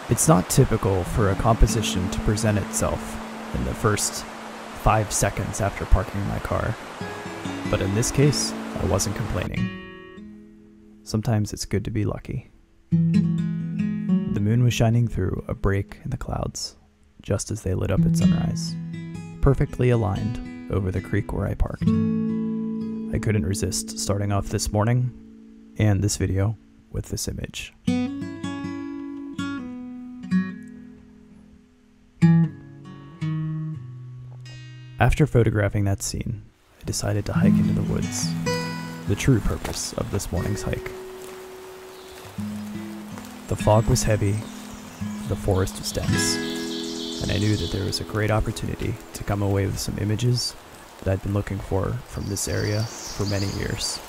It's not typical for a composition to present itself in the first 5 seconds after parking my car, but in this case, I wasn't complaining. Sometimes it's good to be lucky. The moon was shining through a break in the clouds, just as they lit up at sunrise, perfectly aligned over the creek where I parked. I couldn't resist starting off this morning and this video with this image. After photographing that scene, I decided to hike into the woods, the true purpose of this morning's hike. The fog was heavy, the forest was dense, and I knew that there was a great opportunity to come away with some images that I'd been looking for from this area for many years.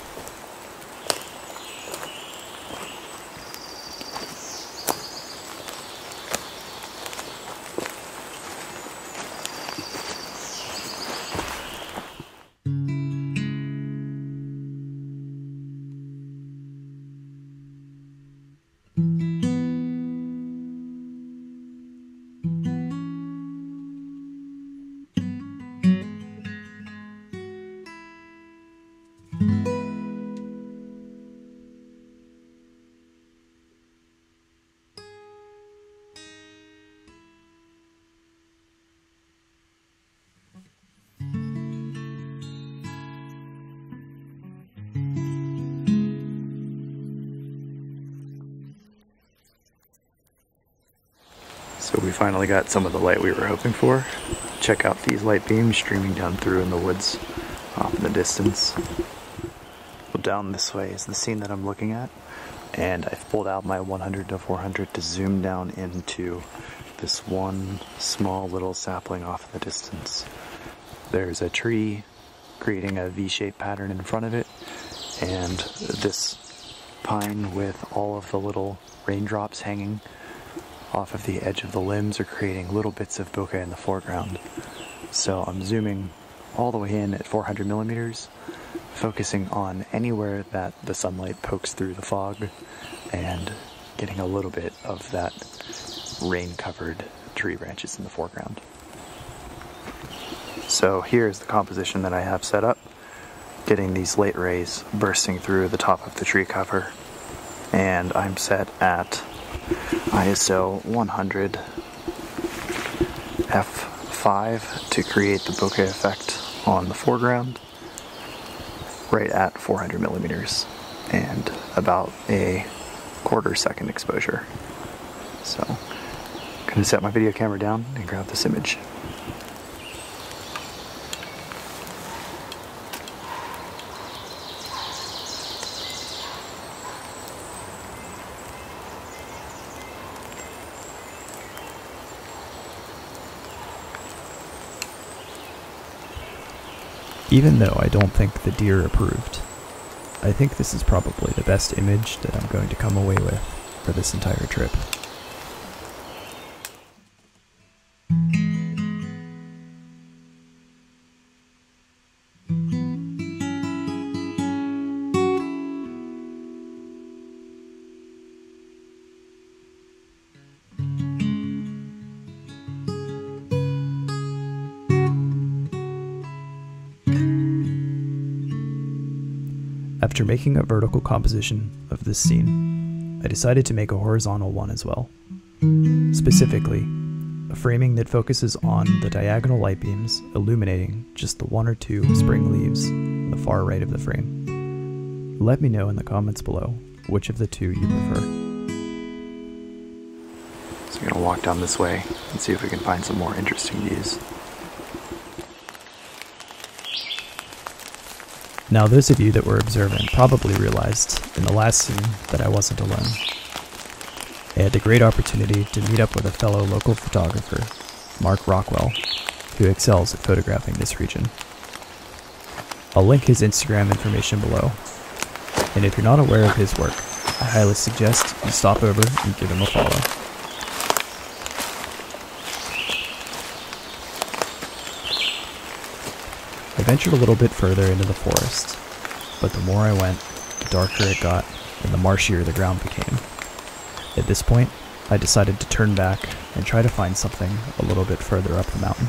So we finally got some of the light we were hoping for. Check out these light beams streaming down through in the woods off in the distance. Well, down this way is the scene that I'm looking at, and I've pulled out my 100 to 400 to zoom down into this one small little sapling off in the distance. There's a tree creating a V-shaped pattern in front of it, and this pine with all of the little raindrops hanging off of the edge of the limbs are creating little bits of bokeh in the foreground. So I'm zooming all the way in at 400 millimeters, focusing on anywhere that the sunlight pokes through the fog and getting a little bit of that rain-covered tree branches in the foreground. So here's the composition that I have set up, getting these light rays bursting through the top of the tree cover, and I'm set at ISO 100 f5 to create the bokeh effect on the foreground, right at 400 millimeters and about a quarter-second exposure. So I'm going to set my video camera down and grab this image. Even though I don't think the deer approved, I think this is probably the best image that I'm going to come away with for this entire trip. After making a vertical composition of this scene, I decided to make a horizontal one as well. Specifically, a framing that focuses on the diagonal light beams illuminating just the 1 or 2 spring leaves on the far right of the frame. Let me know in the comments below which of the 2 you prefer. So I'm going to walk down this way and see if we can find some more interesting views. Now, those of you that were observant probably realized in the last scene that I wasn't alone. I had the great opportunity to meet up with a fellow local photographer, Mark Rockwell, who excels at photographing this region. I'll link his Instagram information below, and if you're not aware of his work, I highly suggest you stop over and give him a follow. I ventured a little bit further into the forest, but the more I went, the darker it got and the marshier the ground became. At this point, I decided to turn back and try to find something a little bit further up the mountain.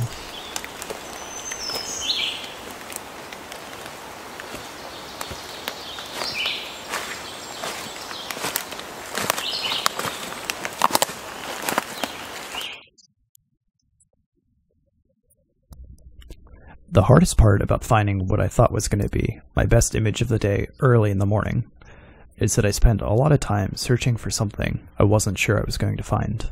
The hardest part about finding what I thought was going to be my best image of the day early in the morning is that I spent a lot of time searching for something I wasn't sure I was going to find.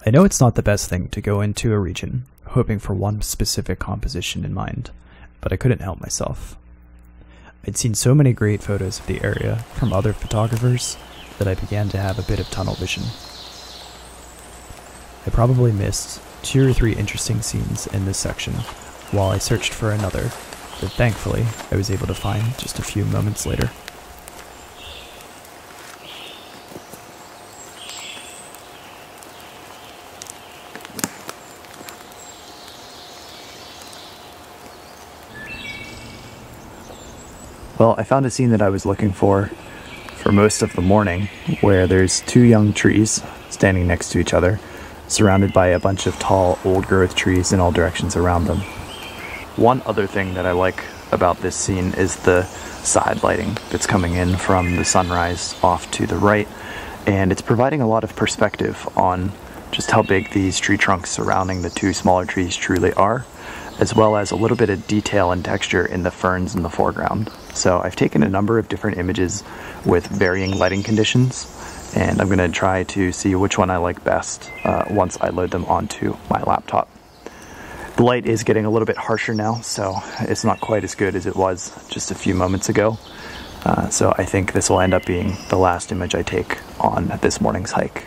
I know it's not the best thing to go into a region hoping for one specific composition in mind, but I couldn't help myself. I'd seen so many great photos of the area from other photographers that I began to have a bit of tunnel vision. I probably missed 2 or 3 interesting scenes in this section while I searched for another that thankfully I was able to find just a few moments later. Well, I found a scene that I was looking for most of the morning, where there's 2 young trees standing next to each other, surrounded by a bunch of tall, old-growth trees in all directions around them. One other thing that I like about this scene is the side lighting that's coming in from the sunrise off to the right, and it's providing a lot of perspective on just how big these tree trunks surrounding the 2 smaller trees truly are, as well as a little bit of detail and texture in the ferns in the foreground. So I've taken a number of different images with varying lighting conditions, and I'm going to try to see which one I like best once I load them onto my laptop. The light is getting a little bit harsher now, so it's not quite as good as it was just a few moments ago. So I think this will end up being the last image I take on this morning's hike.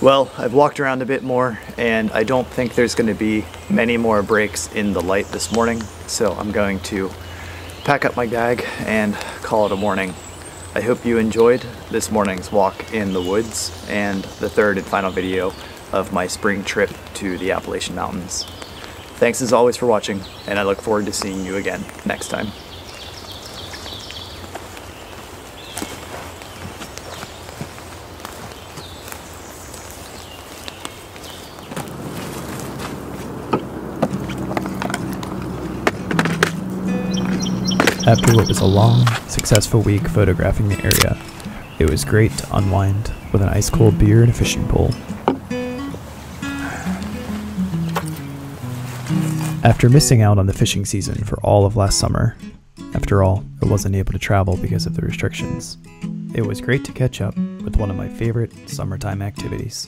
Well, I've walked around a bit more, and I don't think there's going to be many more breaks in the light this morning, so I'm going to pack up my bag and call it a morning. I hope you enjoyed this morning's walk in the woods and the third and final video of my spring trip to the Appalachian Mountains. Thanks as always for watching, and I look forward to seeing you again next time. After what was a long, successful week photographing the area, it was great to unwind with an ice-cold beer and a fishing pole. After missing out on the fishing season for all of last summer, after all, I wasn't able to travel because of the restrictions, it was great to catch up with one of my favorite summertime activities.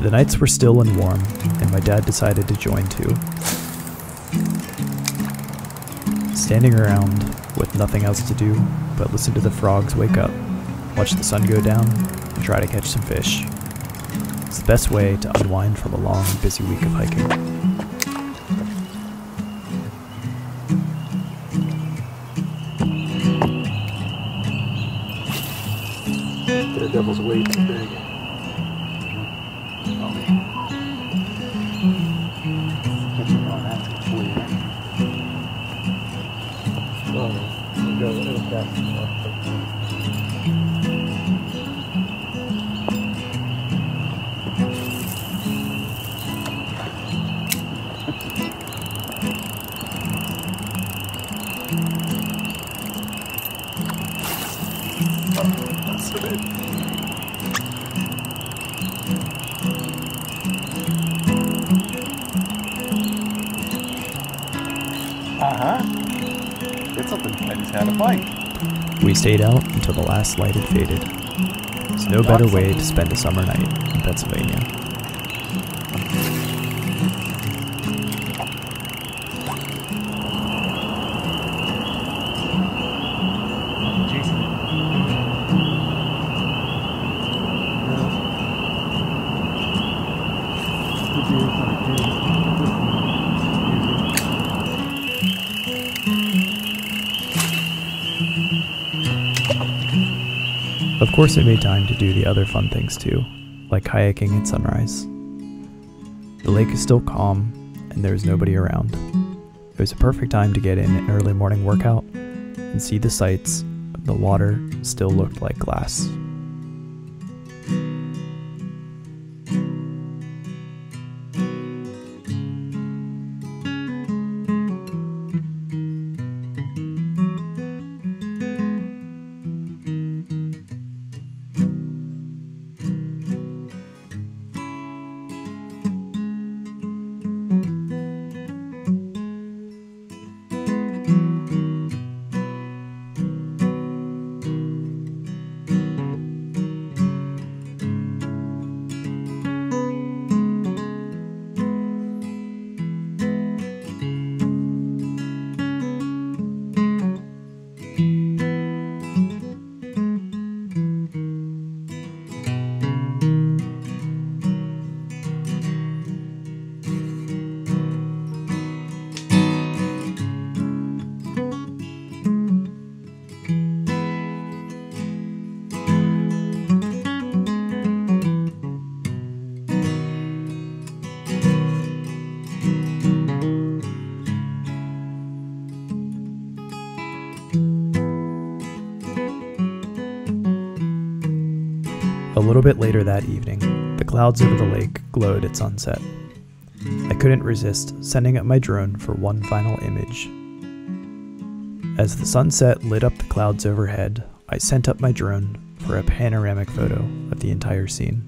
The nights were still and warm, and my dad decided to join too. Standing around with nothing else to do but listen to the frogs wake up, watch the sun go down, and try to catch some fish. It's the best way to unwind from a long, busy week of hiking. The devil's way too big. Get something. I just had a bike. We stayed out until the last light had faded. There's no better way to spend a summer night in Pennsylvania. Of course, I made time to do the other fun things too, like kayaking at sunrise. The lake is still calm, and there is nobody around. It was a perfect time to get in an early morning workout and see the sights. The water still looked like glass. A little bit later that evening, the clouds over the lake glowed at sunset. I couldn't resist sending up my drone for one final image. As the sunset lit up the clouds overhead, I sent up my drone for a panoramic photo of the entire scene.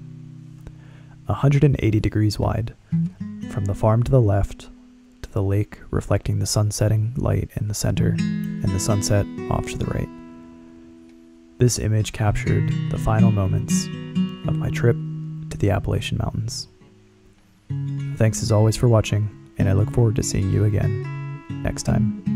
180 degrees wide, from the farm to the left, to the lake reflecting the sunsetting light in the center, and the sunset off to the right. This image captured the final moments of my trip to the Appalachian Mountains. Thanks as always for watching, and I look forward to seeing you again next time.